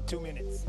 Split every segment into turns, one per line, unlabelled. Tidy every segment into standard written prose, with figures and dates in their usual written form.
2 minutes.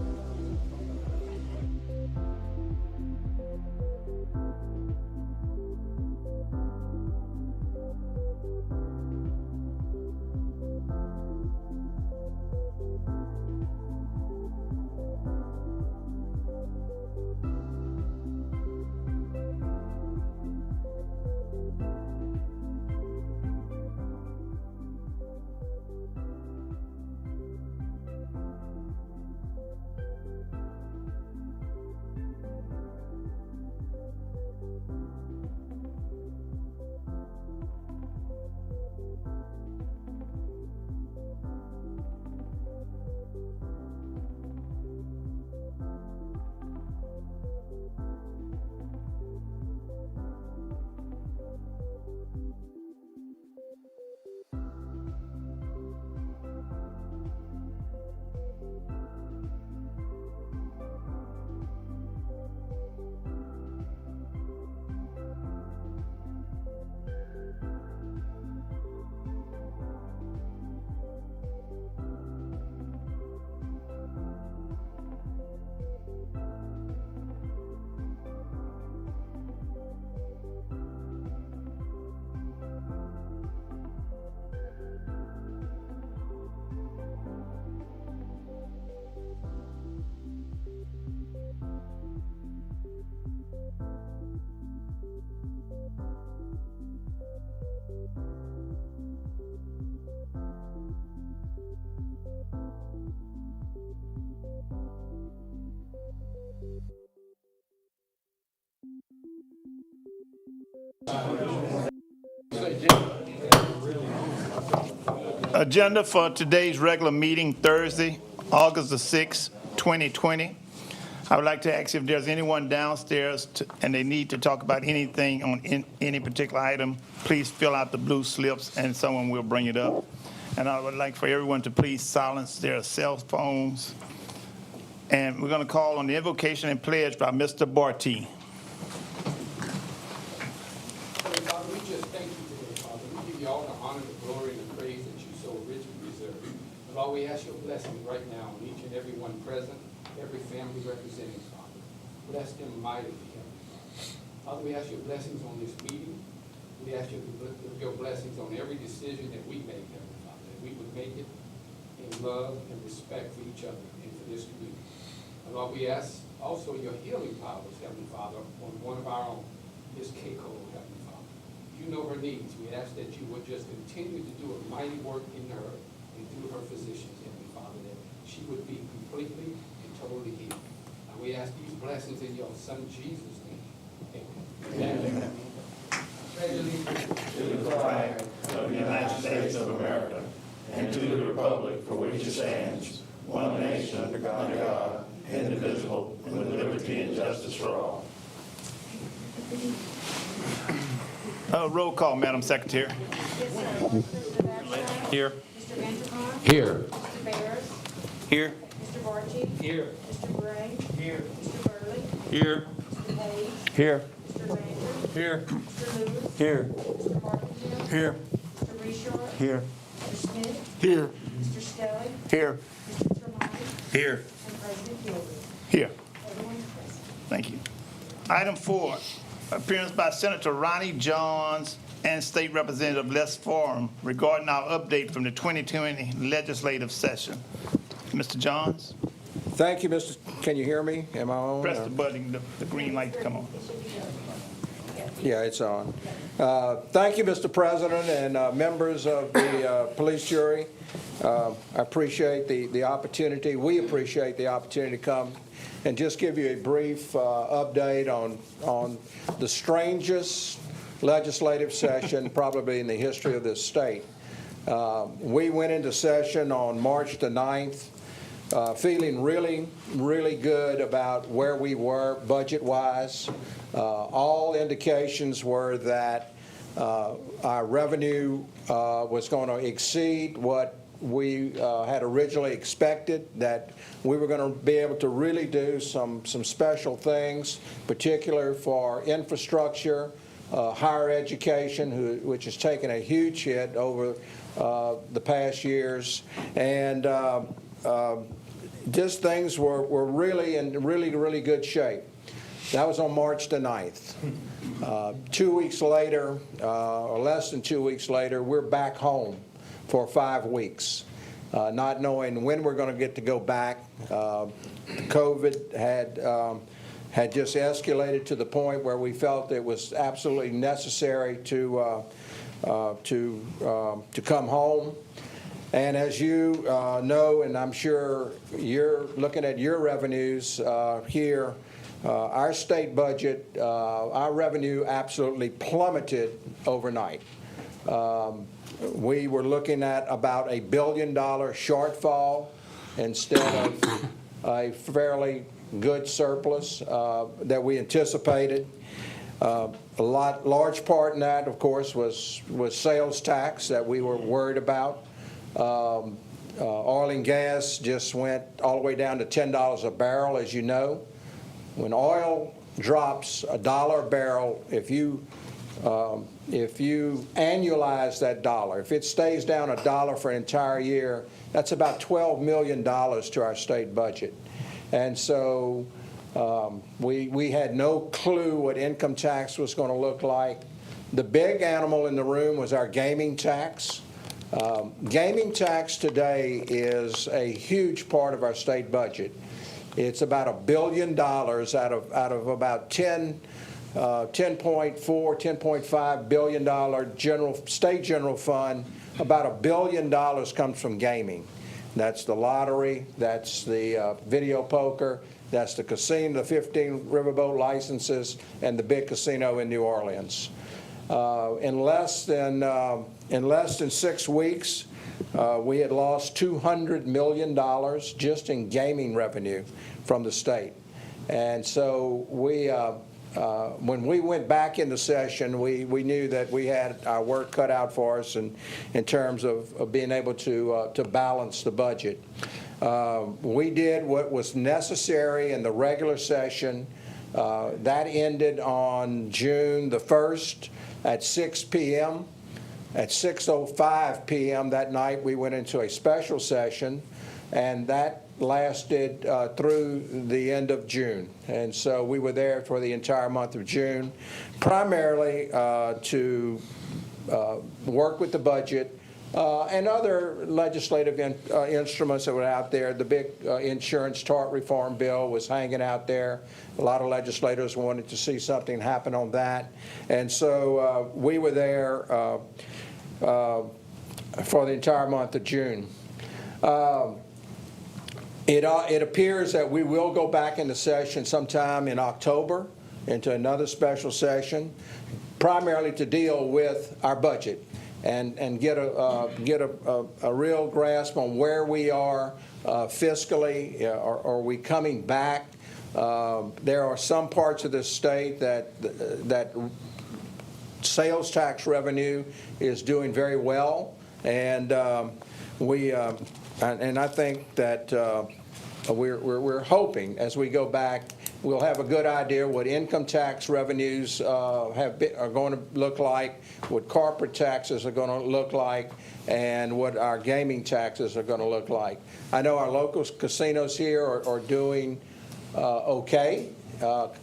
Agenda for today's regular meeting, Thursday, August the 6th, 2020. I would like to ask if there's anyone downstairs and they need to talk about anything on any particular item, please fill out the blue slips and someone will bring it up. And I would like for everyone to please silence their cell phones. And we're going to call on the invocation and pledge by Mr. Barty.
Father, we just thank you today, Father. We give you all the honor, the glory, and the praise that you so richly deserve. And Lord, we ask your blessing right now on each and every one present, every family represented, Father. Bless them mightily, Heavenly Father. Father, we ask your blessings on this meeting. We ask your blessings on every decision that we make, Heavenly Father, that we would make it in love and respect for each other and for this community. And Lord, we ask also your healing powers, Heavenly Father, on one of our own, Miss Keiko, Heavenly Father. You know her needs. We ask that you would just continue to do a mighty work in her and through her physicians, Heavenly Father, that she would be completely and totally healed. And we ask these blessings in your Son, Jesus' name. Amen. Amen. Pledge allegiance
to the flag of the United States of America and to the republic for which it stands, one nation under God, indivisible, with liberty and justice for all.
Roll call, Madam Secretary. Here.
Mr. Vanderpump?
Here.
Mr. Bears?
Here.
Mr. Barchi?
Here.
Mr. Gray?
Here.
Mr. Burley?
Here.
Mr. Hayes?
Here.
Mr. Landry?
Here.
Mr. Lewis?
Here.
Mr. Martindale?
Here.
Mr. Reshaw?
Here.
Mr. Smith?
Here.
Mr. Stelling?
Here.
Mr. Tremont?
Here.
And President Gilbert?
Here.
Everyone is present.
Thank you. Item 4, appearance by Senator Ronnie Johns and State Representative Les Forum regarding our update from the 2020 legislative session. Mr. Johns?
Thank you, Mr. Can you hear me? Am I on?
Press the button, the green light to come on.
Yeah, it's on. Thank you, Mr. President, and members of the police jury. I appreciate the opportunity. We appreciate the opportunity to come and just give you a brief update on the strangest legislative session probably in the history of this state. We went into session on March the 9th, feeling really good about where we were budget-wise. All indications were that our revenue was going to exceed what we had originally expected, that we were going to be able to really do some special things, particular for infrastructure, higher education, which has taken a huge hit over the past years, and just things were really in really good shape. That was on March the 9th. 2 weeks later, or less than 2 weeks later, we're back home for 5 weeks, not knowing when we're going to get to go back. COVID had just escalated to the point where we felt it was absolutely necessary to come home. And as you know, and I'm sure you're looking at your revenues here, our state budget, our revenue absolutely plummeted overnight. We were looking at about $1 billion shortfall instead of a fairly good surplus that we anticipated. Large part in that, of course, was sales tax that we were worried about. Oil and gas just went all the way down to $10 a barrel, as you know. When oil drops $1 a barrel, if you annualize that dollar, if it stays down $1 for an entire year, that's about $12 million to our state budget. And so we had no clue what income tax was going to look like. The big animal in the room was our gaming tax. Gaming tax today is a huge part of our state budget. It's about $1 billion out of about $10.5 billion state general fund. About $1 billion comes from gaming. That's the lottery, that's the video poker, that's the casino, the 15 riverboat licenses, and the big casino in New Orleans. In less than 6 weeks, we had lost $200 million just in gaming revenue from the state. And so when we went back into session, we knew that we had our work cut out for us in terms of being able to balance the budget. We did what was necessary in the regular session. That ended on June the 1st at 6 p.m. At 6:05 p.m. that night, we went into a special session, and that lasted through the end of June. And so we were there for the entire month of June, primarily to work with the budget and other legislative instruments that were out there. The big insurance tort reform bill was hanging out there. A lot of legislators wanted to see something happen on that. And so we were there for the entire month of June. It appears that we will go back into session sometime in October, into another special session, primarily to deal with our budget and get a real grasp on where we are fiscally. Are we coming back? There are some parts of the state that sales tax revenue is doing very well, and I think that we're hoping as we go back we'll have a good idea what income tax revenues are going to look like, what corporate taxes are going to look like, and what our gaming taxes are going to look like. I know our local casinos here are doing okay.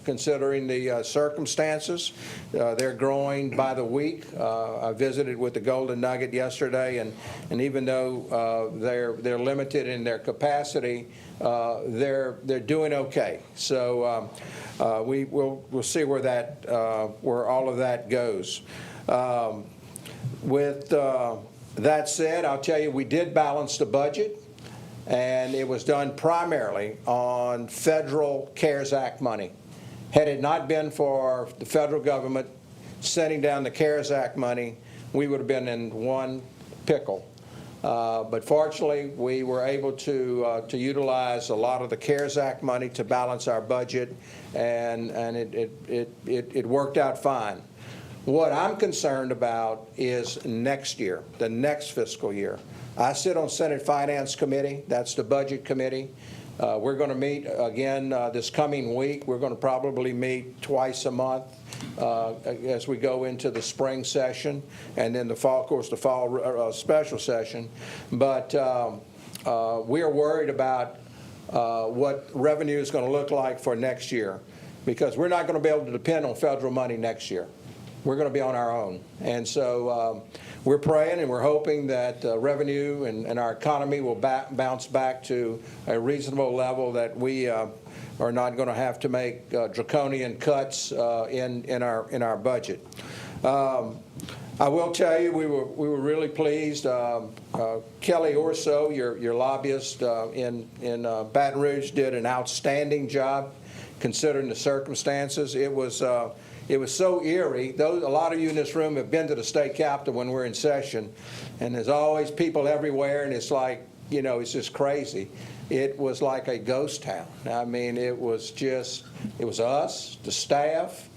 Considering the circumstances. They're growing by the week. I visited with the Golden Nugget yesterday, and even though they're limited in their capacity, they're doing okay. So we'll see where all of that goes. With that said, I'll tell you, we did balance the budget. And it was done primarily on federal CARES Act money. Had it not been for the federal government sending down the CARES Act money, we would have been in one pickle. But fortunately, we were able to utilize a lot of the CARES Act money to balance our budget, and it worked out fine. What I'm concerned about is next year, the next fiscal year. I sit on Senate Finance Committee. That's the Budget Committee. We're going to meet again this coming week. We're going to probably meet twice a month as we go into the spring session, and then the fall, of course, the fall special session. But we are worried about what revenue is going to look like for next year, because we're not going to be able to depend on federal money next year. We're going to be on our own. And so we're praying and we're hoping that revenue and our economy will bounce back to a reasonable level, that we are not going to have to make draconian cuts in our budget. I will tell you, we were really pleased. Kelly Orso, your lobbyist in Baton Rouge, did an outstanding job considering the circumstances. It was so eerie. A lot of you in this room have been to the state capitol when we're in session, and there's always people everywhere, and it's like, you know, it's just crazy. It was like a ghost town. I mean, it was us, the staff,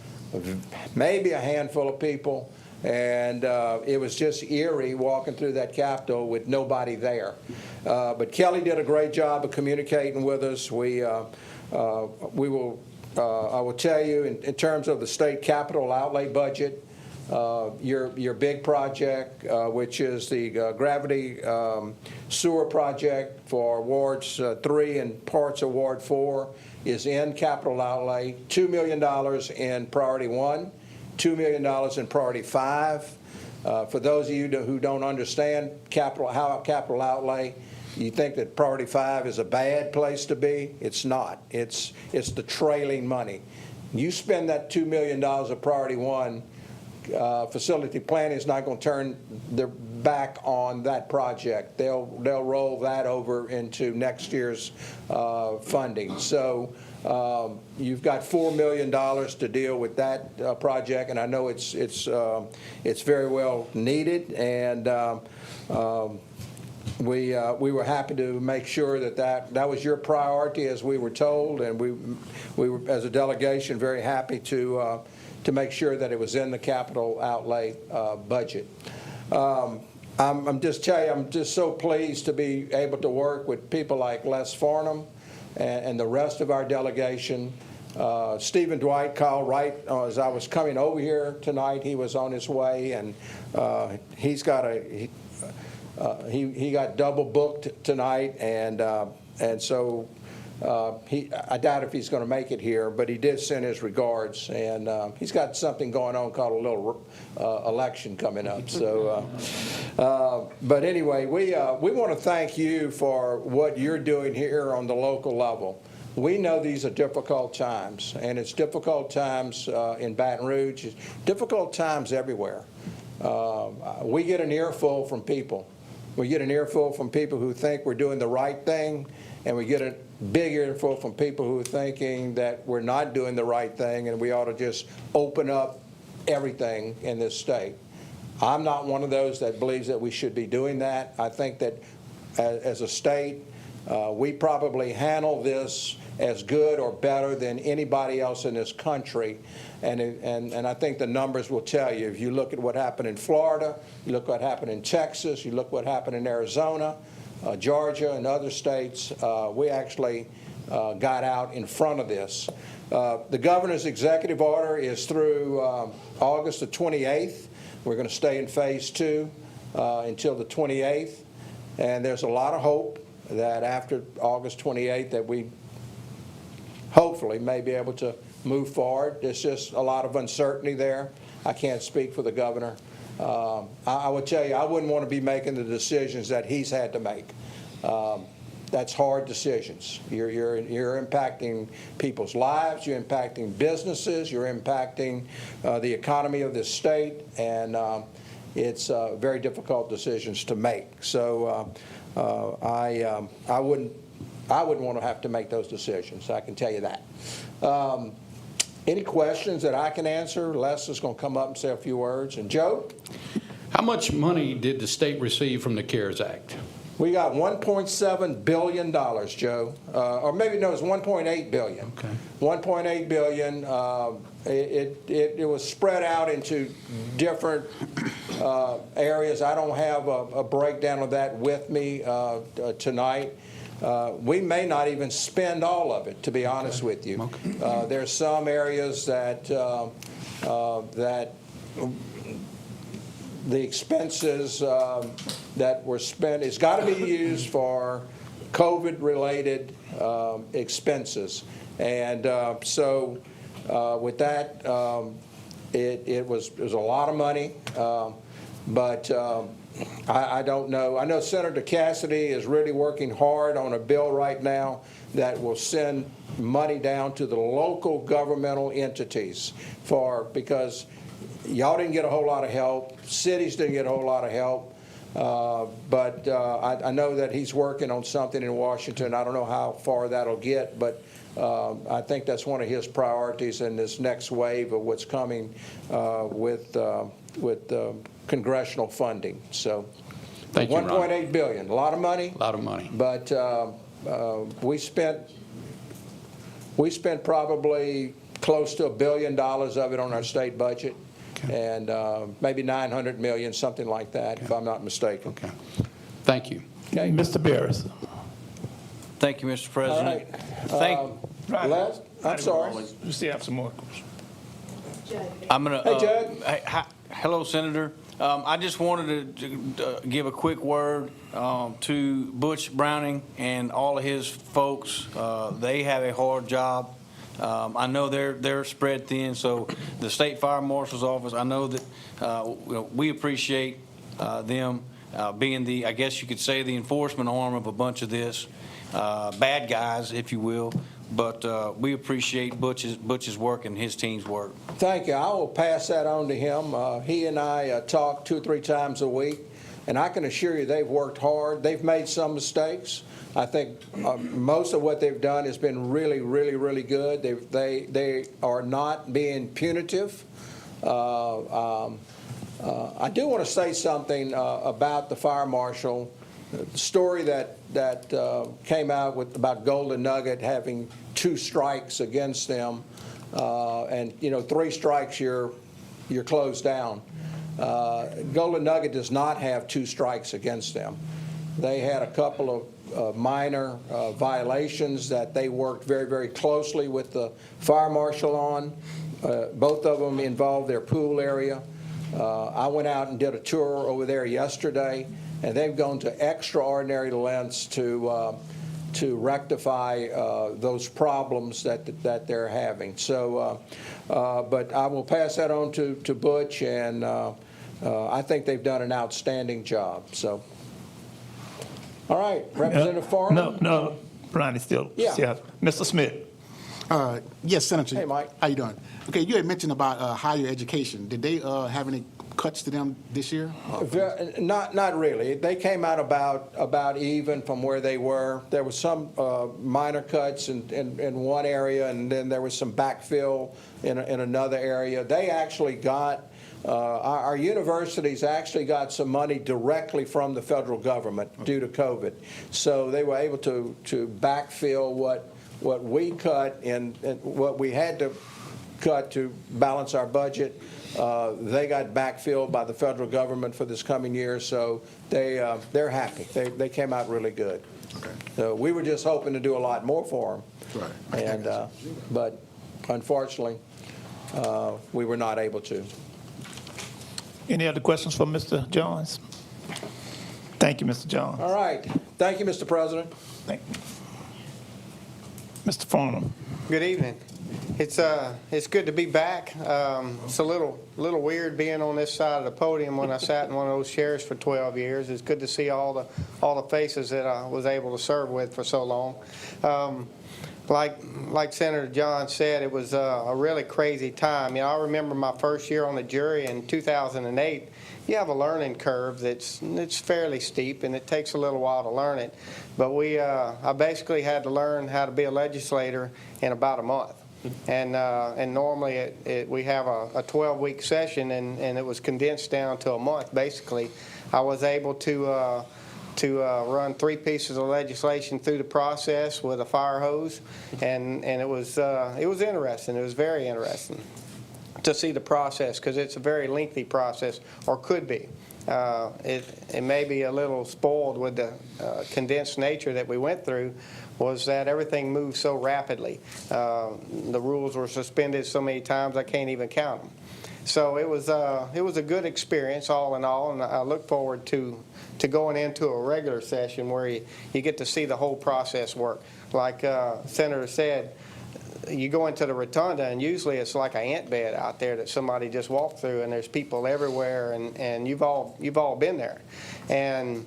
maybe a handful of people, and it was just eerie walking through that capitol with nobody there. But Kelly did a great job of communicating with us. I will tell you, in terms of the state capital outlay budget, your big project, which is the gravity sewer project for Wards 3 and parts of Ward 4, is in capital outlay. $2 million in priority 1, $2 million in priority 5. For those of you who don't understand how capital outlay, you think that priority 5 is a bad place to be. It's not. It's the trailing money. You spend that $2 million of priority 1, facility planning is not going to turn their back on that project. They'll roll that over into next year's funding. So you've got $4 million to deal with that project, and I know it's very well needed, and we were happy to make sure that was your priority, as we were told, and we were, as a delegation, very happy to make sure that it was in the capital outlay budget. I'm just so pleased to be able to work with people like Les Farnham and the rest of our delegation. Stephen Dwight called right as I was coming over here tonight. He was on his way, and he got double booked tonight, and so I doubt if he's going to make it here, but he did send his regards, and he's got something going on called a little election coming up. So, but anyway, we want to thank you for what you're doing here on the local level. We know these are difficult times, and it's difficult times in Baton Rouge. It's difficult times everywhere. We get an earful from people. We get an earful from people who think we're doing the right thing, and we get a big earful from people who are thinking that we're not doing the right thing and we ought to just open up everything in this state. I'm not one of those that believes that we should be doing that. I think that as a state, we probably handle this as good or better than anybody else in this country. And I think the numbers will tell you. If you look at what happened in Florida, you look what happened in Texas, you look what happened in Arizona, Georgia, and other states, we actually got out in front of this. The governor's executive order is through August the 28th. We're going to stay in phase 2 until the 28th. And there's a lot of hope that after August 28th that we hopefully may be able to move forward. There's just a lot of uncertainty there. I can't speak for the governor. I would tell you, I wouldn't want to be making the decisions that he's had to make. That's hard decisions. You're impacting people's lives, you're impacting businesses, you're impacting the economy of this state, and it's very difficult decisions to make. So I wouldn't want to have to make those decisions, I can tell you that. Any questions that I can answer? Les is going to come up and say a few words. And Joe?
How much money did the state receive from the CARES Act?
We got $1.7 billion, Joe, or maybe no, it's $1.8 billion.
Okay.
$1.8 billion. It was spread out into different areas. I don't have a breakdown of that with me tonight. We may not even spend all of it, to be honest with you.
Okay.
There's some areas that the expenses that were spent, it's got to be used for COVID-related expenses. And so with that, it was a lot of money, but I don't know. I know Senator Cassidy is really working hard on a bill right now that will send money down to the local governmental entities because y'all didn't get a whole lot of help. Cities didn't get a whole lot of help. But I know that he's working on something in Washington. I don't know how far that'll get, but I think that's one of his priorities in this next wave of what's coming with congressional funding. So
Thank you, Ron.
$1.8 billion, a lot of money.
A lot of money.
But we spent probably close to $1 billion of it on our state budget.
Okay.
And maybe $900 million, something like that, if I'm not mistaken.
Okay. Thank you.
Okay.
Mr. Barris.
Thank you, Mr.
All
President.
right. Les, I'm sorry.
We still have some more.
I'm gonna.
Hey, Judge.
Hello, Senator. I just wanted to give a quick word to Butch Browning and all of his folks. They have a hard job. I know they're spread thin, so the State Fire Marshal's Office, I know that we appreciate them being the, I guess you could say, the enforcement arm of a bunch of this, bad guys, if you will, but we appreciate Butch's work and his team's work.
Thank you. I will pass that on to him. He and I talk 2 or 3 times a week, and I can assure you they've worked hard. They've made some mistakes. I think most of what they've done has been really, really, really good. They are not being punitive. I do want to say something about the fire marshal. The story that came out about Golden Nugget having 2 strikes against them, and 3 strikes you're closed down. Golden Nugget does not have 2 strikes against them. They had a couple of minor violations that they worked very, very closely with the fire marshal on. Both of them involved their pool area. I went out and did a tour over there yesterday, and they've gone to extraordinary lengths to rectify those problems that they're having. So, but I will pass that on to Butch, and I think they've done an outstanding job. So. All right, Representative Farmer?
No, Ronnie still.
Yeah.
Mr. Smith.
Yes, Senator.
Hey, Mike.
How you doing? Okay, you had mentioned about higher education. Did they have any cuts to them this year?
Not really. They came out about even from where they were. There was some minor cuts in one area, and then there was some backfill in another area. They actually got our universities actually got some money directly from the federal government due to COVID. So they were able to backfill what we cut and what we had to cut to balance our budget. They got backfilled by the federal government for this coming year, so they're happy. They came out really good.
Okay.
So we were just hoping to do a lot more for them.
Right.
And but unfortunately, we were not able to.
Any other questions for Mr. Jones? Thank you, Mr. Jones.
All right. Thank you, Mr. President.
Thank you. Mr. Farnham.
Good evening. It's good to be back. It's a little weird being on this side of the podium when I sat in one of those chairs for 12 years. It's good to see all the faces that I was able to serve with for so long. Like Senator John said, it was a really crazy time. I remember my first year on the jury in 2008. You have a learning curve that's fairly steep, and it takes a little while to learn it. But I basically had to learn how to be a legislator in about a month. And normally we have a 12-week session, and it was condensed down to a month. Basically, I was able to run 3 pieces of legislation through the process with a fire hose, and it was interesting. It was very interesting to see the process, because it's a very lengthy process, or could be. It may be a little spoiled with the condensed nature that we went through, was that everything moved so rapidly. The rules were suspended so many times I can't even count them. So it was a good experience all in all, and I look forward to going into a regular session where you get to see the whole process work. Like Senator said, you go into the rotunda, and usually it's like an ant bed out there that somebody just walked through, and there's people everywhere, and you've all been there. And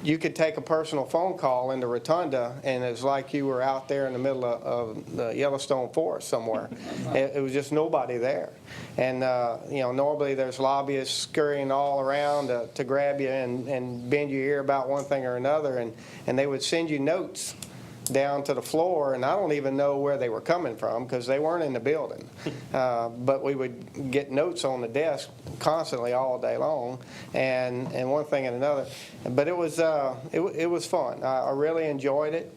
you could take a personal phone call in the rotunda, and it's like you were out there in the middle of the Yellowstone forest somewhere. It was just nobody there. And normally there's lobbyists scurrying all around to grab you and bend your ear about one thing or another, and they would send you notes down to the floor, and I don't even know where they were coming from because they weren't in the building. But we would get notes on the desk constantly all day long, and one thing and another. But it was fun. I really enjoyed it.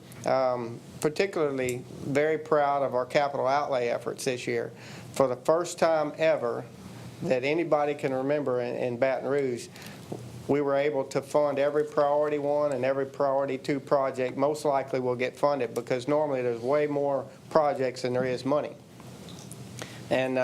Particularly very proud of our capital outlay efforts this year. For the first time ever that anybody can remember in Baton Rouge, we were able to fund every priority 1 and every priority 2 project. Most likely will get funded, because normally there's way more projects than there is money. And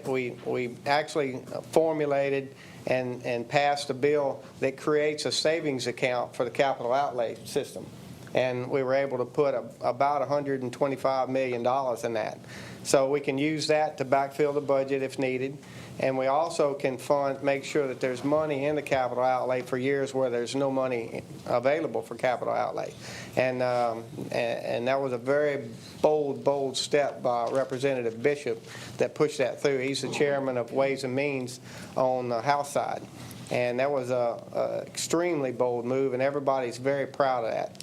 we actually formulated and passed a bill that creates a savings account for the capital outlay system. And we were able to put about $125 million in that. So we can use that to backfill the budget if needed. And we also can make sure that there's money in the capital outlay for years where there's no money available for capital outlay. And that was a very bold step by Representative Bishop that pushed that through. He's the chairman of Ways and Means on the House side. And that was a extremely bold move, and everybody's very proud of that.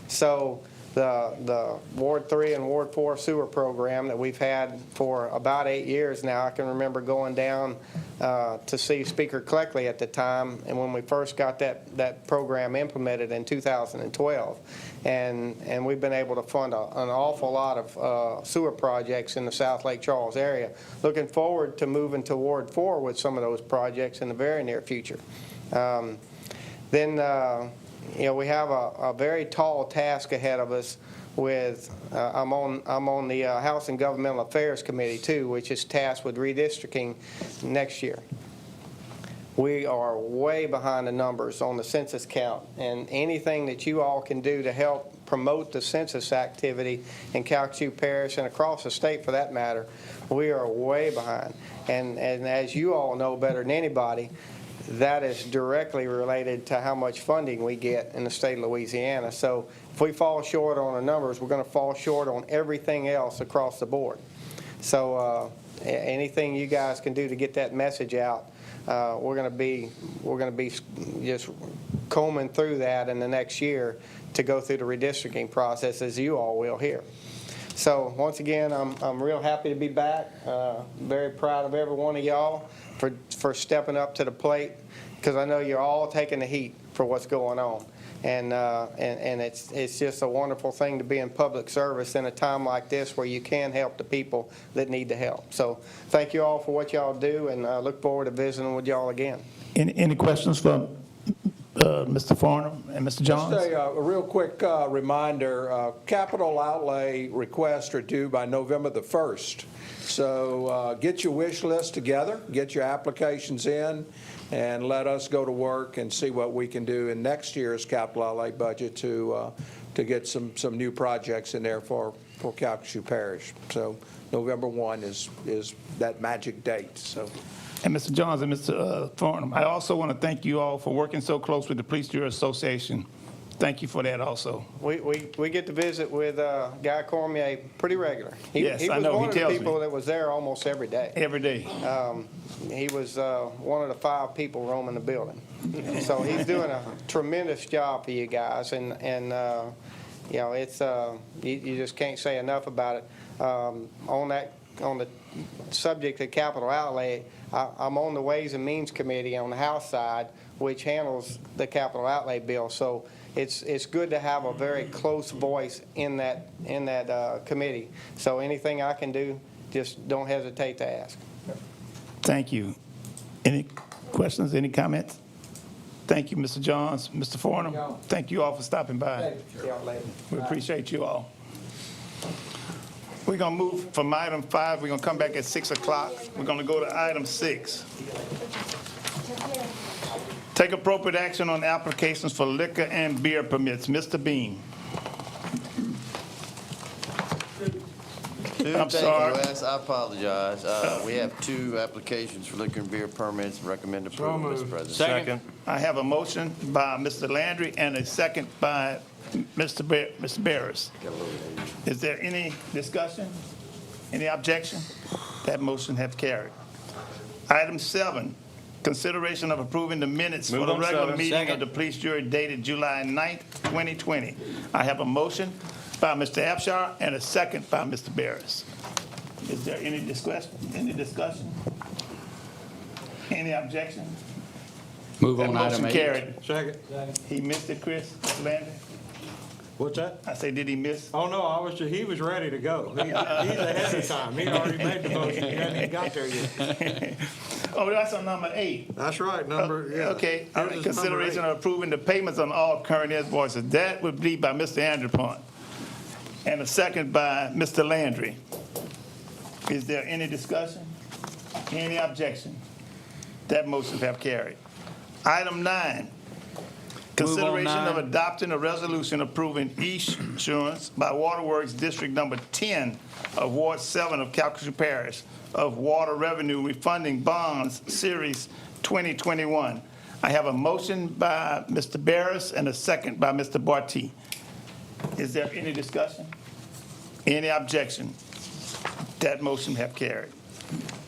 So the Ward 3 and Ward 4 sewer program that we've had for about 8 years now. I can remember going down to see Speaker Cleckley at the time, and when we first got that program implemented in 2012. And we've been able to fund an awful lot of sewer projects in the South Lake Charles area. Looking forward to moving to Ward 4 with some of those projects in the very near future. We have a very tall task ahead of us with, I'm on the House and Governmental Affairs Committee too, which is tasked with redistricting next year. We are way behind the numbers on the census count, and anything that you all can do to help promote the census activity in Calcasieu Parish and across the state for that matter, we are way behind. And as you all know better than anybody, that is directly related to how much funding we get in the state of Louisiana. So if we fall short on the numbers, we're going to fall short on everything else across the board. So anything you guys can do to get that message out, we're going to be just combing through that in the next year to go through the redistricting process, as you all will here. So once again, I'm real happy to be back. Very proud of every one of y'all for stepping up to the plate, because I know you're all taking the heat for what's going on. And it's just a wonderful thing to be in public service in a time like this where you can help the people that need the help. So thank you all for what y'all do, and I look forward to visiting with y'all again.
Any questions for Mr. Farnham and Mr. Johns?
Just a real quick reminder, capital outlay requests are due by November the 1st. So get your wish list together, get your applications in, and let us go to work and see what we can do in next year's capital outlay budget to get some new projects in there for Calcasieu Parish. So November 1 is that magic date. So.
And Mr. Johns and Mr. Farnham, I also want to thank you all for working so close with the Police Bureau Association. Thank you for that also.
We get to visit with Guy Cormier pretty regular.
Yes, I know.
He was one of the
tells
people
me.
that was there almost every day.
Every day.
He was one of the 5 people roaming the building. So he's doing a tremendous job for you guys, and it's you just can't say enough about it. On the subject of capital outlay, I'm on the Ways and Means Committee on the House side which handles the capital outlay bill. So it's good to have a very close voice in that committee. So anything I can do, just don't hesitate to ask.
Thank you. Any questions, any comments? Thank you, Mr. Johns, Mr. Farnham. Thank you all for stopping by.
See y'all later.
We appreciate you all. We're going to move from item 5. We're going to come back at 6 o'clock. We're going to go to item 6. Take appropriate action on applications for liquor and beer permits. Mr. Bean. I'm sorry.
Thank you, Wes. I apologize. We have 2 applications for liquor and beer permits. Recommend approval, Mr. President.
Second.
I have a motion by Mr. Landry and a second by Mr. Barris. Is there any discussion? Any objection? That motion has carried. Item 7, consideration of approving the minutes for the regular meeting of the police jury dated July 9th, 2020. I have a motion by Mr. Abshar and a second by Mr. Barris. Is there any discussion? Any objection?
Move
That
on item
motion
8.
carried.
Second.
He missed it, Chris Landry?
What's that?
I say, did he miss?
Oh, no, he was ready to go. He's ahead of time. He already made the motion. He hadn't even got there yet.
Oh, that's on number 8.
That's right, number, yeah.
Okay,
This is number
consideration
8.
of approving the payments on all current invoices. That would be by Mr. Andrew and a second by Mr. Landry. Is there any discussion? Any objection? That motion have carried. Item 9, consideration of
9.
adopting a resolution approving issuance by Waterworks District Number 10 of Ward 7 of Calcasieu Parish of water revenue refunding bonds, Series 2021. I have a motion by Mr. Barris and a second by Mr. Barty. Is there any discussion? Any objection? That motion have carried.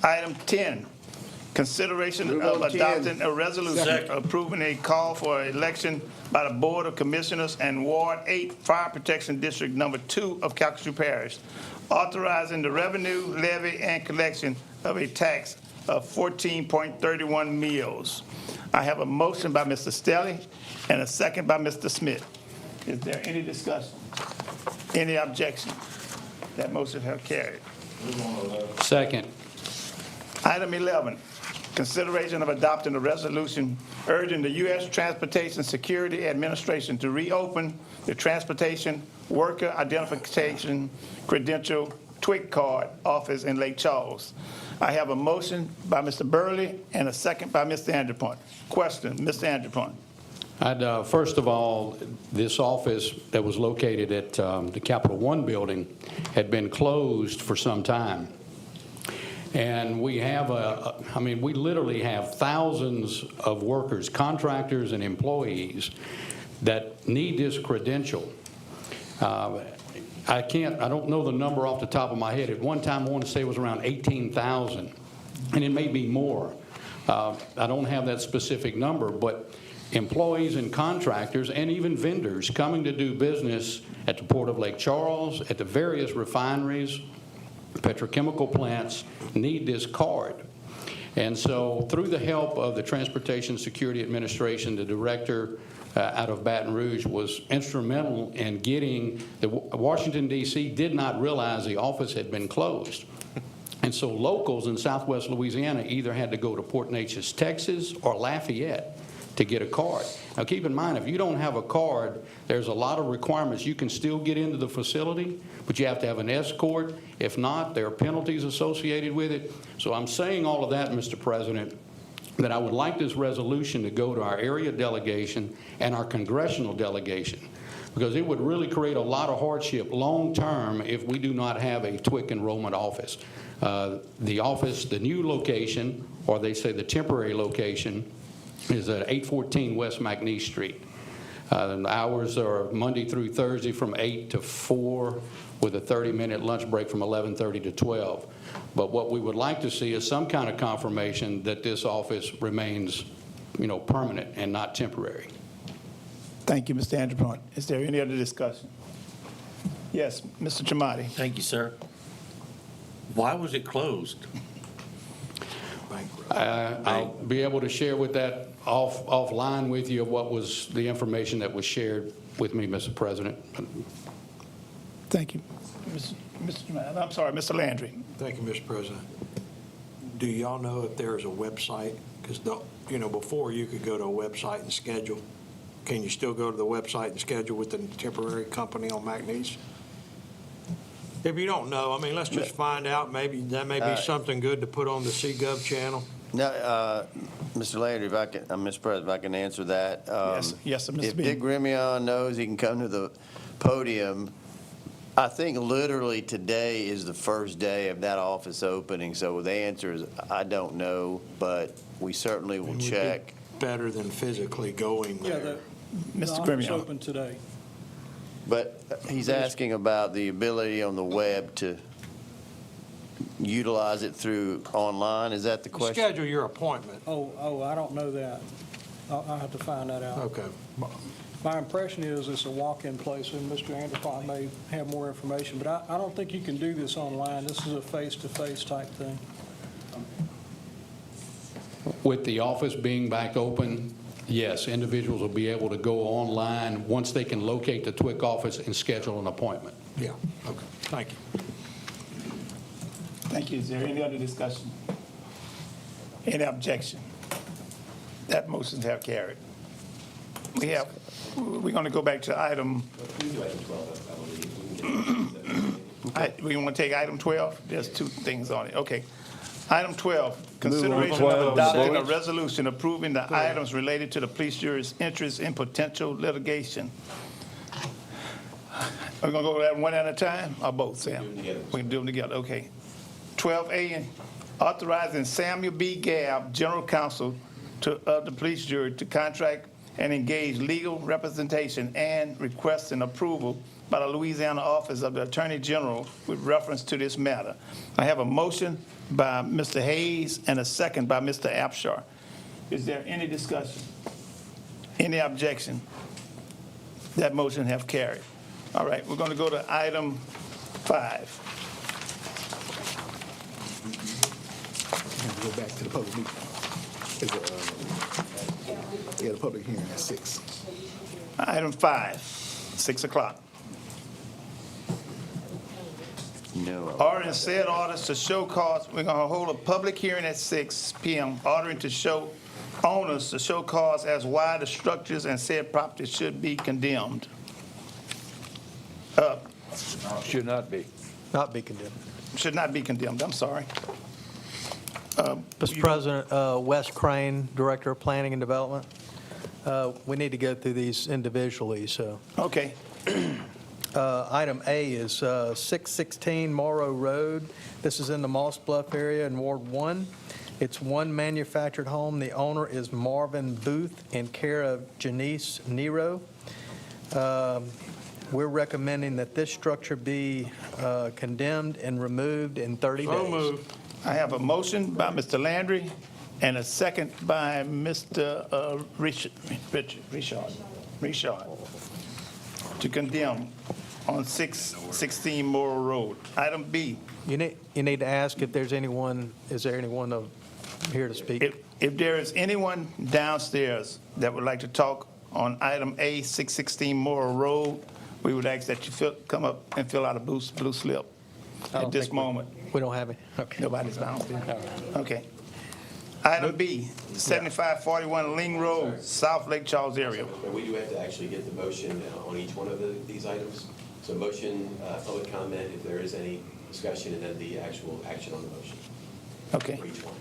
Item 10, consideration of adopting a resolution approving a call for election by the Board of Commissioners and Ward 8 Fire Protection District Number 2 of Calcasieu Parish, authorizing the revenue, levy, and collection of a tax of 14.31 mills. I have a motion by Mr. Stelly and a second by Mr. Smith. Is there any discussion? Any objection? That motion have carried.
Second.
Item 11, consideration of adopting a resolution urging the U.S. Transportation Security Administration to reopen the Transportation Worker Identification Credential TWIC card office in Lake Charles. I have a motion by Mr. Burley and a second by Mr. Andrew. Question, Mr. Andrew.
First of all, this office that was located at the Capital One building had been closed for some time. And we have we literally have thousands of workers, contractors and employees that need this credential. I don't know the number off the top of my head. At one time, I want to say it was around 18,000, and it may be more. I don't have that specific number, but employees and contractors and even vendors coming to do business at the Port of Lake Charles, at the various refineries, petrochemical plants need this card. And so through the help of the Transportation Security Administration, the director out of Baton Rouge was instrumental in getting, Washington, D.C. did not realize the office had been closed. And so locals in Southwest Louisiana either had to go to Port Neches, Texas or Lafayette to get a card. Now keep in mind, if you don't have a card, there's a lot of requirements. You can still get into the facility, but you have to have an escort. If not, there are penalties associated with it. So I'm saying all of that, Mr. President, that I would like this resolution to go to our area delegation and our congressional delegation, because it would really create a lot of hardship long-term if we do not have a TWIC enrollment office. The office, the new location, or they say the temporary location, is at 814 West McNeese Street. The hours are Monday through Thursday from 8 to 4 with a 30-minute lunch break from 11:30 to 12. But what we would like to see is some kind of confirmation that this office remains, permanent and not temporary.
Thank you, Mr. Andrew. Is there any other discussion? Yes, Mr. Chamati.
Thank you, sir. Why was it closed?
bankrupt.
I'll be able to share with that offline with you what was the information that was shared with me, Mr. President.
Thank you. I'm sorry, Mr. Landry.
Thank you, Mr. President. Do y'all know if there's a website? Because, before you could go to a website and schedule. Can you still go to the website and schedule with the temporary company on McNeese? If you don't know, let's just find out. Maybe that may be something good to put on the CGov channel.
Now, Mr. Landry, if I can, Mr. President, if I can answer that.
Yes, sir, Mr.
If
Bean.
Dick Grimion knows he can come to the podium, I think literally today is the first day of that office opening. So the answer is, I don't know, but we certainly will check.
Better than physically going there.
Mr. Grimion.
open today.
But he's asking about the ability on the web to utilize it through online. Is that the question?
Schedule your appointment.
Oh, I don't know that. I'll have to find that out.
Okay.
My impression is it's a walk-in place, and Mr. Anderson may have more information, but I don't think you can do this online. This is a face-to-face type thing.
With the office being back open, yes, individuals will be able to go online once they can locate the TWIC office and schedule an appointment.
Yeah, okay. Thank you.
Thank you. Is there any other discussion? Any objection? That motions have carried. We're going to go back to item. We want to take item 12? There's two things on it. Okay. Item 12, consideration of adopting a resolution approving the items related to the police jury's interest in potential litigation. Are we going to go that one at a time or both, Sam? We can do them together. Okay. 12A, authorizing Samuel B. Gabb, General Counsel of the police jury, to contract and engage legal representation and requesting approval by the Louisiana Office of the Attorney General with reference to this matter. I have a motion by Mr. Hayes and a second by Mr. Abshar. Is there any discussion? Any objection? That motion have carried. All right, we're going to go to item 5.
Go back to the public meeting. The public hearing at 6.
Item 5, 6 o'clock.
No.
Ordering said orders to show cause, we're going to hold a public hearing at 6 p.m. ordering to show owners to show cause as why the structures and said property should be condemned.
Should not be.
Not be condemned.
Should not be condemned, I'm sorry.
Mr. President, Wes Crane, Director of Planning and Development. We need to go through these individually, so.
Okay,
Item A is 616 Morrow Road. This is in the Moss Bluff area in Ward 1. It's one manufactured home. The owner is Marvin Booth in care of Janice Nero. We're recommending that this structure be condemned and removed in 30 days.
So moved.
I have a motion by Mr. Landry and a second by Mr. Richard to condemn on 616 Morrow Road. Item B.
You need to ask if there's anyone, is there anyone here to speak?
If there is anyone downstairs that would like to talk on item A, 616 Morrow Road, we would ask that you come up and fill out a blue slip at this moment.
We don't have it? Okay.
Nobody's downstairs. Okay. Item B, 7541 Ling Road, South Lake Charles area.
We do have to actually get the motion on each one of these items. So motion, public comment, if there is any discussion, and then the actual action on the motion
Okay.
for each one.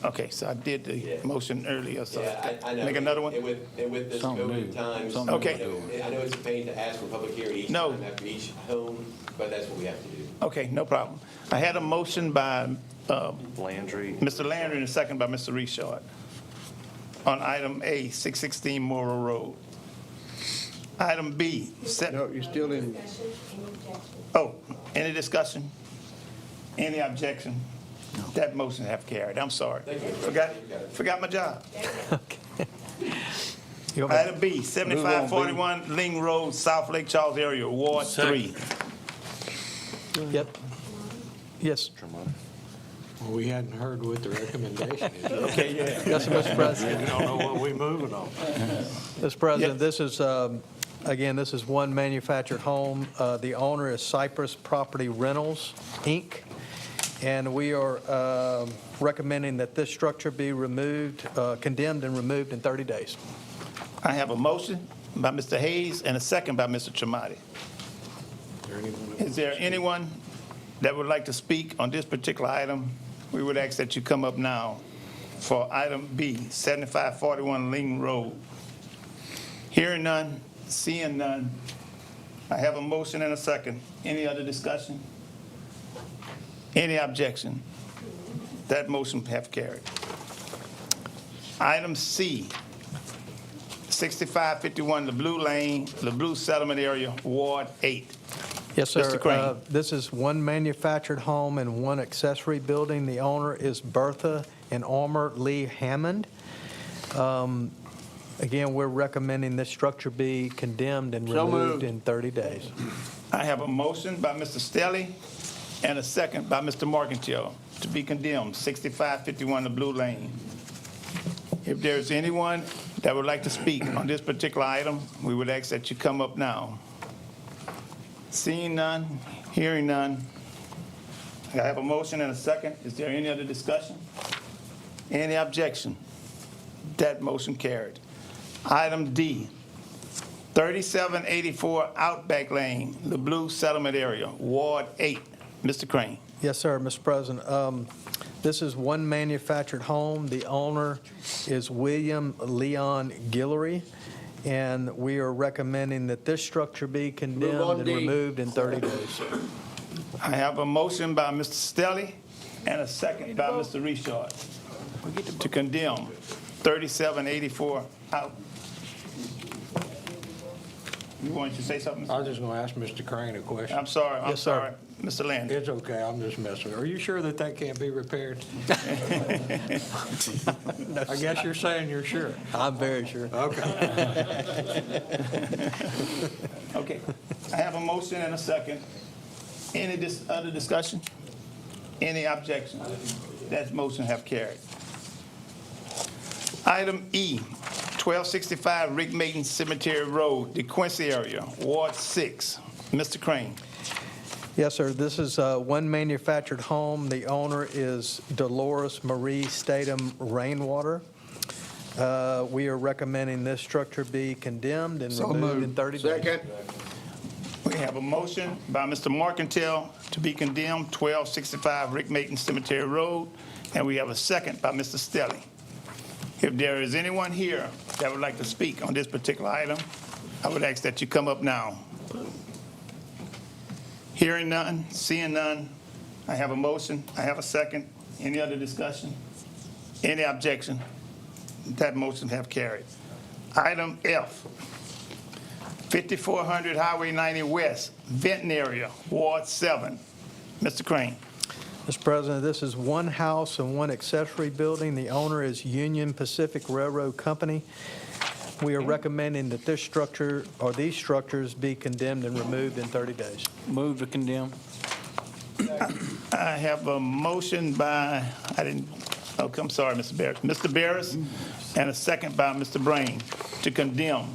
Okay, so I did the motion earlier, so
Yeah, I know.
make another one?
And with this COVID times,
Okay.
I know it's a pain to ask for public hearing each
No.
time after each home, but that's what we have to do.
Okay, no problem. I had a motion by
Landry.
Mr. Landry and a second by Mr. Richard on item A, 616 Morrow Road. Item B.
No, you're still in.
Oh, any discussion? Any objection? That motion have carried. I'm sorry. Forgot my job. Item B, 7541 Ling Road, South Lake Charles area, Ward 3.
Yep. Yes.
Well, we hadn't heard what the recommendation is.
Okay, yeah. Yes, Mr. President.
We don't know what we're moving on.
Mr. President, this is, again, this is one manufactured home. The owner is Cypress Property Rentals, Inc., and we are recommending that this structure be removed, condemned and removed in 30 days.
I have a motion by Mr. Hayes and a second by Mr. Chamati. Is there anyone that would like to speak on this particular item? We would ask that you come up now for item B, 7541 Ling Road. Hearing none, seeing none, I have a motion and a second. Any other discussion? Any objection? That motion have carried. Item C, 6551 LeBlue Lane, LeBlue Settlement Area, Ward 8.
Yes, sir.
Mr. Crane.
This is one manufactured home and one accessory building. The owner is Bertha and Armour Lee Hammond. Again, we're recommending this structure be condemned and removed in 30 days.
I have a motion by Mr. Stelly and a second by Mr. Morgantill to be condemned, 6551 LeBlue Lane. If there's anyone that would like to speak on this particular item, we would ask that you come up now. Seeing none, hearing none, I have a motion and a second. Is there any other discussion? Any objection? That motion carried. Item D, 3784 Outback Lane, LeBlue Settlement Area, Ward 8. Mr. Crane.
Yes, sir, Mr. President. This is one manufactured home. The owner is William Leon Guillory, and we are recommending that this structure be condemned and removed in 30 days.
I have a motion by Mr. Stelly and a second by Mr. Richard to condemn 3784 out. You wanted to say something?
I was just going to ask Mr. Crane a question.
I'm sorry. I'm
Yes, sir.
sorry. Mr. Landry.
It's okay, I'm just messing. Are you sure that that can't be repaired? I guess you're saying you're sure.
I'm very sure.
Okay.
Okay. I have a motion and a second. Any other discussion? Any objection? That motion have carried. Item E, 1265 Rick Maiden Cemetery Road, the Quincy area, Ward 6. Mr. Crane.
Yes, sir. This is one manufactured home. The owner is Dolores Marie Statham Rainwater. We are recommending this structure be condemned and removed in 30 days.
Second.
We have a motion by Mr. Marcantel to be condemned, 1265 Rick Maiden Cemetery Road, and we have a second by Mr. Stelly. If there is anyone here that would like to speak on this particular item, I would ask that you come up now. Hearing none, seeing none, I have a motion, I have a second. Any other discussion? Any objection? That motion have carried. Item F, 5400 Highway 90 West, Benton area, Ward 7. Mr. Crane.
Mr. President, this is one house and one accessory building. The owner is Union Pacific Railroad Company. We are recommending that this structure, or these structures, be condemned and removed in 30 days.
Move to condemn.
I have a motion by, I'm sorry, Mr. Barris. Mr. Barris, and a second by Mr. Brain to condemn.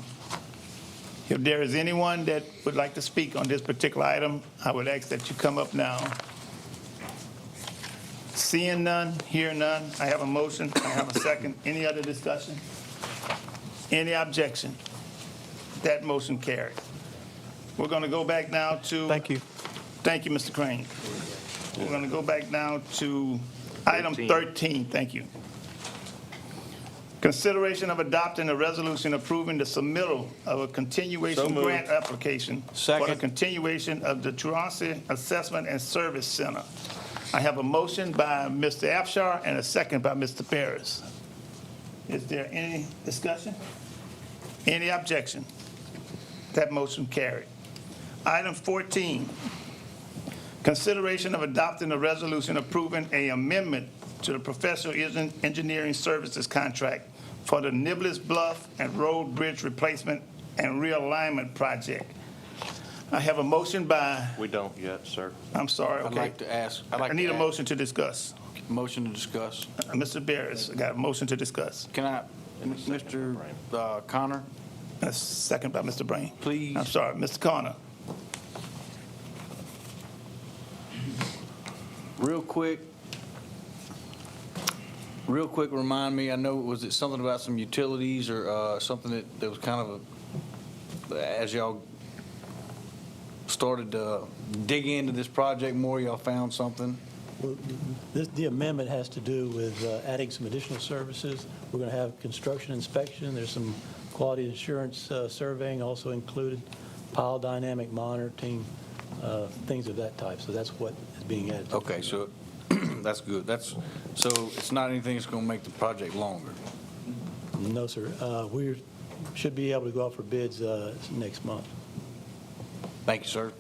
If there is anyone that would like to speak on this particular item, I would ask that you come up now. Seeing none, hearing none, I have a motion, I have a second. Any other discussion? Any objection? That motion carried. We're going to go back now to...
Thank you.
Thank you, Mr. Crane. We're going to go back now to item 13. Thank you. Consideration of adopting a resolution approving the submittal of a continuation grant application for the continuation of the Truancy Assessment and Service Center. I have a motion by Mr. Afshar and a second by Mr. Paris. Is there any discussion? Any objection? That motion carried. Item 14, consideration of adopting a resolution approving an amendment to the professional engineering services contract for the Niblets Bluff and Road Bridge Replacement and Realignment Project. I have a motion by,
We don't yet, sir.
I'm sorry,
I'd
okay.
like to ask, I'd like
I need
to
a
add-
motion to discuss.
Motion to discuss.
Mr. Barris, I got a motion to discuss.
Can I, Mr. Connor,
A second by Mr. Brain.
please?
I'm sorry, Mr. Connor.
Real quick, remind me, I know, was it something about some utilities or something that was kind of as y'all started to dig into this project more, y'all found something?
Well, the amendment has to do with adding some additional services. We're going to have construction inspection. There's some quality assurance surveying also included, pile dynamic monitoring, things of that type. So that's what is being added.
Okay, so that's good. So it's not anything that's going to make the project longer?
No, sir. We should be able to go out for bids next month.
Thank you, sir.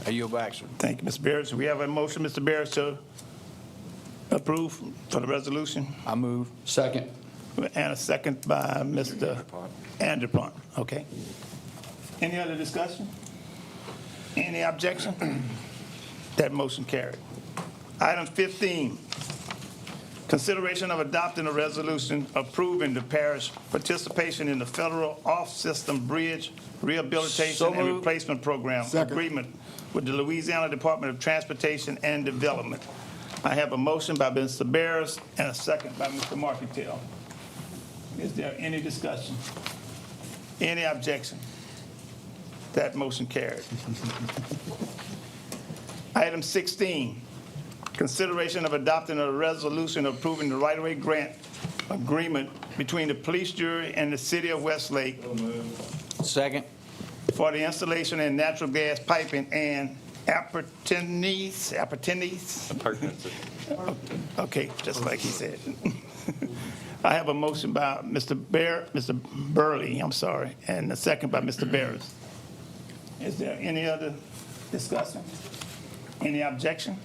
I yield back, sir.
Thank you, Mr. Barris. We have a motion, Mr. Barris, to approve for the resolution,
I move.
Second.
and a second by Mr. Anderpont. Okay. Any other discussion? Any objection? That motion carried. Item 15, consideration of adopting a resolution approving the parish participation in the federal off-system bridge rehabilitation
So
and
moved.
replacement program
Second.
agreement with the Louisiana Department of Transportation and Development. I have a motion by Mr. Barris and a second by Mr. Marketell. Is there any discussion? Any objection? That motion carried. Item 16, consideration of adopting a resolution approving the right-of-way grant agreement between the police jury and the city of Westlake
Second.
for the installation of natural gas piping and appurtenances. Okay, just like he said. I have a motion by Mr. Burley, I'm sorry, and a second by Mr. Barris. Is there any other discussion? Any objection?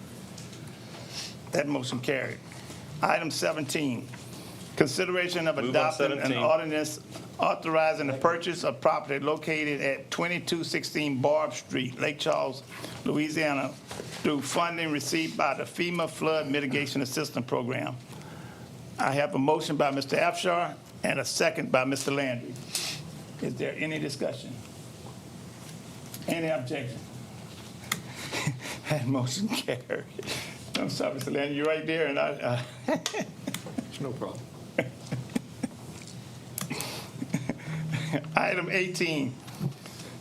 That motion carried. Item 17, consideration of
Move on
adopting an
17.
ordinance authorizing the purchase of property located at 2216 Barb Street, Lake Charles, Louisiana, through funding received by the FEMA Flood Mitigation Assistance Program. I have a motion by Mr. Afshar and a second by Mr. Landry. Is there any discussion? Any objection? That motion carried. I'm sorry, Mr. Landry, you're right there, and
It's no problem.
Item 18,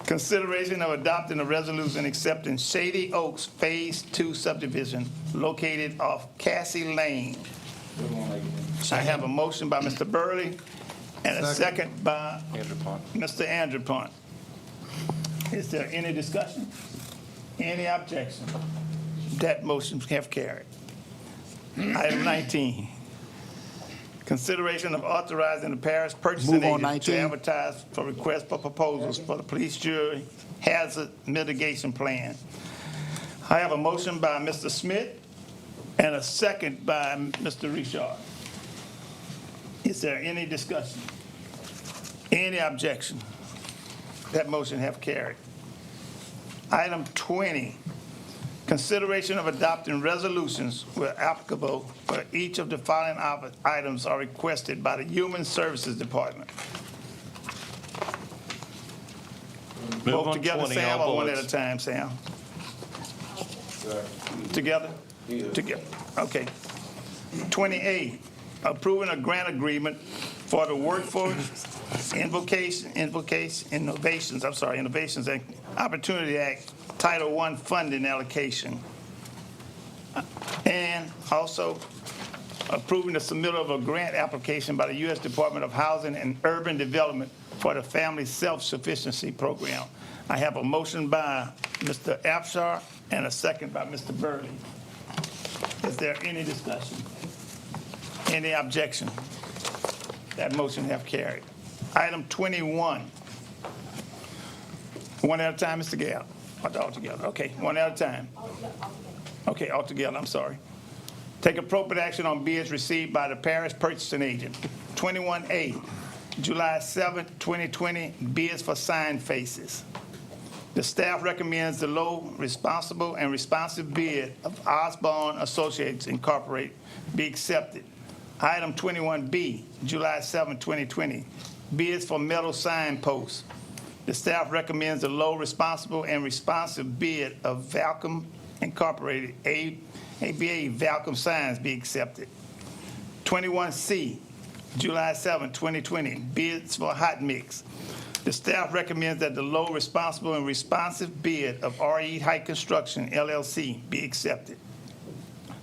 consideration of adopting a resolution accepting Shady Oaks Phase 2 subdivision located off Cassie Lane. I have a motion by Mr. Burley and a second by Mr. Anderpont. Is there any discussion? Any objection? That motion have carried. Item 19, consideration of authorizing the parish purchasing
Move on
agent to
19.
advertise for requests for proposals for the police jury hazard mitigation plan. I have a motion by Mr. Smith and a second by Mr. Richard. Is there any discussion? Any objection? That motion have carried. Item 20, consideration of adopting resolutions where applicable for each of the following items are requested by the Human Services Department.
Move
Both
on
together,
20,
Sam,
all
or one at
bullets.
a time, Sam? Together? Together, okay. 20A, approving a grant agreement for the Workforce Innovations and Opportunity Act Title I funding allocation. And also approving the submittal of a grant application by the U.S. Department of Housing and Urban Development for the Family Self-Sufficiency Program. I have a motion by Mr. Afshar and a second by Mr. Burley. Is there any discussion? Any objection? That motion have carried. Item 21. One at a time, Mr. Gale? Or all together? Okay, one at a time. Okay, all together, I'm sorry. Take appropriate action on bids received by the parish purchasing agent. 21A, July 7, 2020, bids for sign faces. The staff recommends the low responsible and responsive bid of Osborne Associates Incorporated be accepted. Item 21B, July 7, 2020, bids for metal sign posts. The staff recommends the low responsible and responsive bid of Valcom Incorporated, ABA Valcom Signs be accepted. 21C, July 7, 2020, bids for hot mix. The staff recommends that the low responsible and responsive bid of RE Height Construction, LLC, be accepted.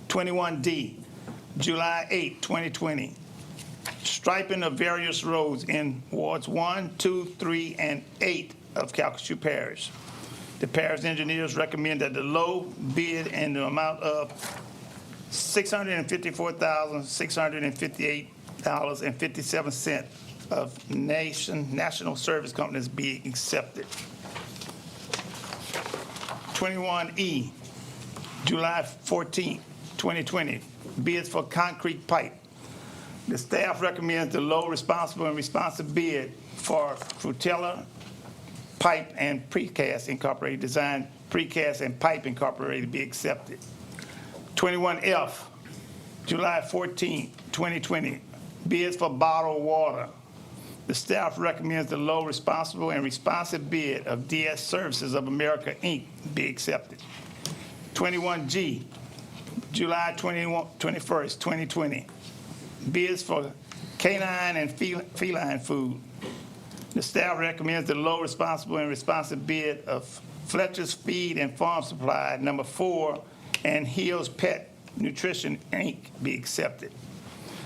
21D, July 8, 2020, striping of various roads in wards 1, 2, 3, and 8 of Calcasieu Parish. The parish engineers recommend that the low bid in the amount of $654,658.57 of National Service Companies be accepted. 21E, July 14, 2020, bids for concrete pipe. The staff recommends the low responsible and responsive bid for Frutella Pipe and Precast Incorporated, Design Precast and Pipe Incorporated be accepted. 21F, July 14, 2020, bids for bottled water. The staff recommends the low responsible and responsive bid of DS Services of America, Inc. be accepted. 21G, July 21st, 2020, bids for canine and feline food. The staff recommends the low responsible and responsive bid of Fletcher's Feed and Farm Supply, number 4, and Hills Pet Nutrition, Inc. be accepted.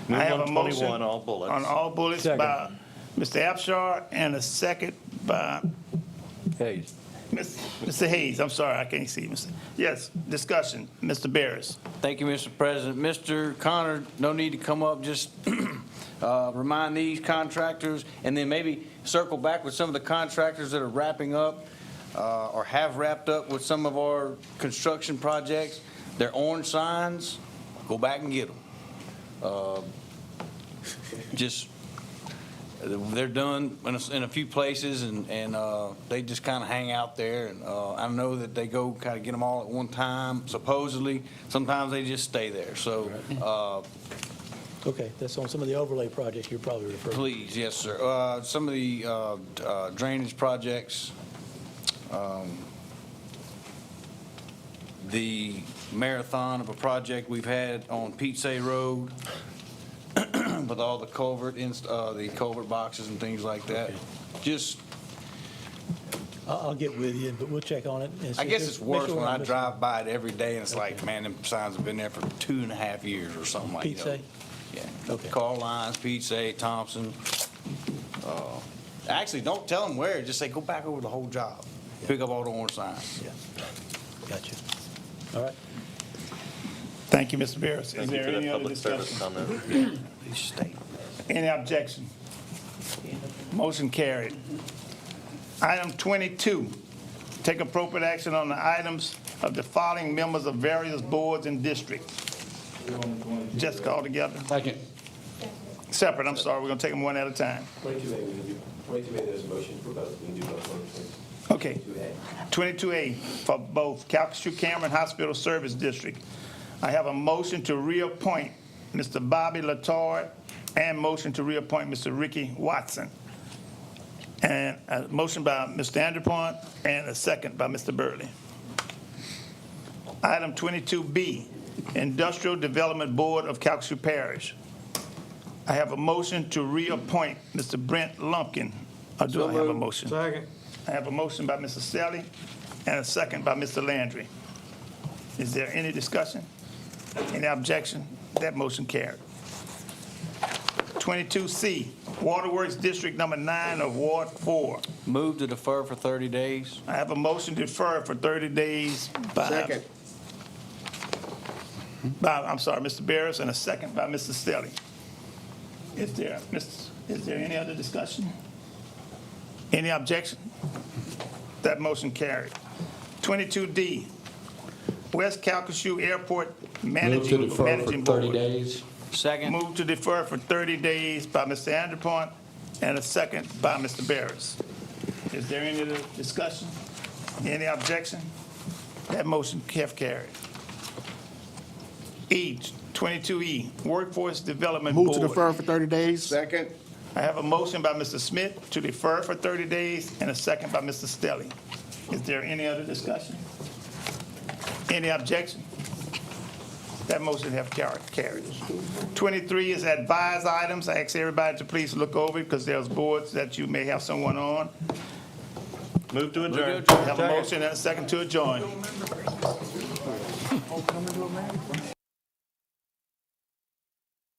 I have a motion
on all bullets.
on all bullets by Mr. Abshar and a second by
Hayes.
Mr. Hayes. I'm sorry, I can't see. Yes, discussion. Mr. Barris.
Thank you, Mr. President. Mr. Connor, no need to come up, just remind these contractors, and then maybe circle back with some of the contractors that are wrapping up or have wrapped up with some of our construction projects. Their orange signs, go back and get them. Just, they're done in a few places, and they just kind of hang out there. And I know that they go kind of get them all at one time, supposedly. Sometimes they just stay there. So,
Okay, that's on some of the overlay projects you're probably referring to.
please, yes, sir. Some of the drainage projects, the marathon of a project we've had on Pizza Road with all the the culvert boxes and things like that.
Okay.
Just,
I'll get with you, but we'll check on it. and see
I
if
guess
there's-
it's
make
worse
sure
when
we're
I
not
drive by it every day and it's like, man, them signs have been there for 2.5 years or something like that.
Pizza?
Yeah.
Okay.
Carl Lyons, Pizza, Thompson. Actually, don't tell them where, just say, go back over the whole job. Pick up all the orange signs.
Yeah, gotcha. All right.
Thank you, Mr. Barris. Is
Thank you
there
for
any
that
other
public service
discussion?
comment.
Please stay.
Any objection? Motion carried. Item 22, take appropriate action on the items of the following members of various boards and districts. Jessica, all together?
Second.
Separate, I'm sorry, we're going to take them one at a time.
22A, we can do, 22A, there's a motion for both. We can do both on please.
Okay. 22A for both Calcasieu Cameron Hospital Service District. I have a motion to reappoint Mr. Bobby Latard and motion to reappoint Mr. Ricky Watson. And a motion by Mr. Anderpont and a second by Mr. Burley. Item 22B, Industrial Development Board of Calcasieu Parish. I have a motion to reappoint Mr. Brent Lumpkin. Or do I have a motion?
Second.
I have a motion by Mr. Selly and a second by Mr. Landry. Is there any discussion? Any objection? That motion carried. 22C, Waterworks District Number 9 of Ward 4.
Move to defer for 30 days.
I have a motion to defer for 30 days by...
Second.
I'm sorry, Mr. Barris, and a second by Mr. Selly. Is there any other discussion? Any objection? That motion carried. 22D, West Calcasieu Airport
Move to defer for
Managing
30
Board.
days.
Second.
Move to defer for 30 days by Mr. Anderpont and a second by Mr. Barris. Is there any other discussion? Any objection? That motion have carried. 22E, Workforce Development Board.
Move to defer for 30 days.
Second.
I have a motion by Mr. Smith to defer for 30 days and a second by Mr. Stelling. Is there any other discussion? Any objection? That motion have carried. 23 is advised items. I ask everybody to please look over it because there's boards that you may have someone on.
Move to adjourn.
Have a motion and a second to adjourn.